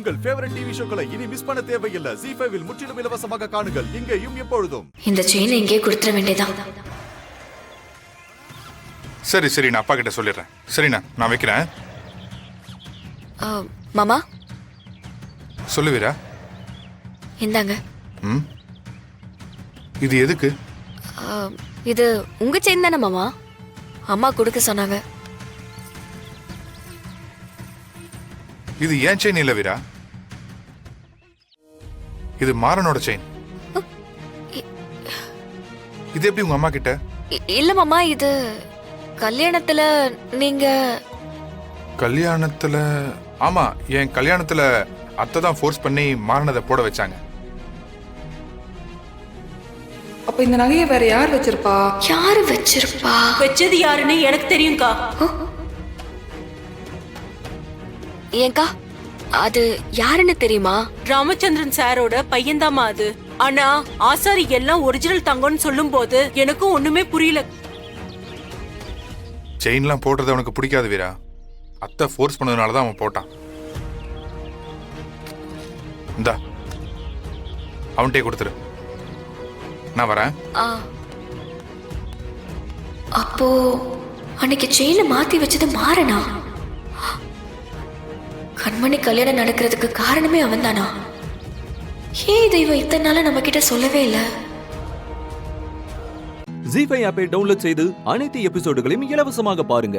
உங்கள் favourite TV ஷோக்களை இனி miss பண்ண தேவையில்லை. ZEE5 இல் முற்றிலும் இலவசமாக காணுங்கள், இங்கேயும் எப்பொழுதும். இந்த செயினை இங்கே கொடுத்துட வேண்டியதான். சரி சரி, நான் அப்பா கிட்ட சொல்லிடுறேன். சரிண்ணா, நான் வைக்கிறேன். மாமா சொல்லு வீரா. இந்தாங்க. ம், இது எதுக்கு? இது உங்க செயின் தானே மாமா? அம்மா கொடுக்க சொன்னாங்க. இது ஏன் செயின் இல்ல வீரா, இது மாறனோட செயின். இது எப்படி உங்க அம்மா கிட்ட? இல்ல மாமா, இது கல்யாணத்துல நீங்க. கல்யாணத்துல? ஆமா, என் கல்யாணத்துல அத்தை தான் ஃபோர்ஸ் பண்ணி மாறினதை போட வச்சாங்க. அப்ப இந்த நகையை வேற யார் வச்சிருப்பா? யாரு வச்சிருப்பா? வச்சது யாருன்னு எனக்கு தெரியும்க்கா. ஏங்கா, அது யாருன்னு தெரியுமா? ராமச்சந்திரன் சாரோட பையன்தாமா அது. ஆனா ஆசாரி எல்லாம் ஒரிஜினல் தங்கம்னு சொல்லும் போது எனக்கும் ஒண்ணுமே புரியல. செயின்லாம் போடுறது அவனுக்கு பிடிக்காது வீரா. அத்தை ஃபோர்ஸ் பண்ணதுனால தான் அவன் போட்டான். இந்தா, அவன்கிட்டே கொடுத்துரு, நான் வரேன். அப்போ அன்னைக்கு செயினை மாத்தி வச்சது மாறனா? கண்மணி கல்யாணம் நடக்கிறதுக்கு காரணமே அவன் தானா? ஏன் தெய்வம் இத்தனை நாளா நம்ம கிட்ட சொல்லவே இல்லை? ZEE5 ஆப்பை டவுன்லோட் செய்து அனைத்து எபிசோடுகளையும் இலவசமாக பாருங்க.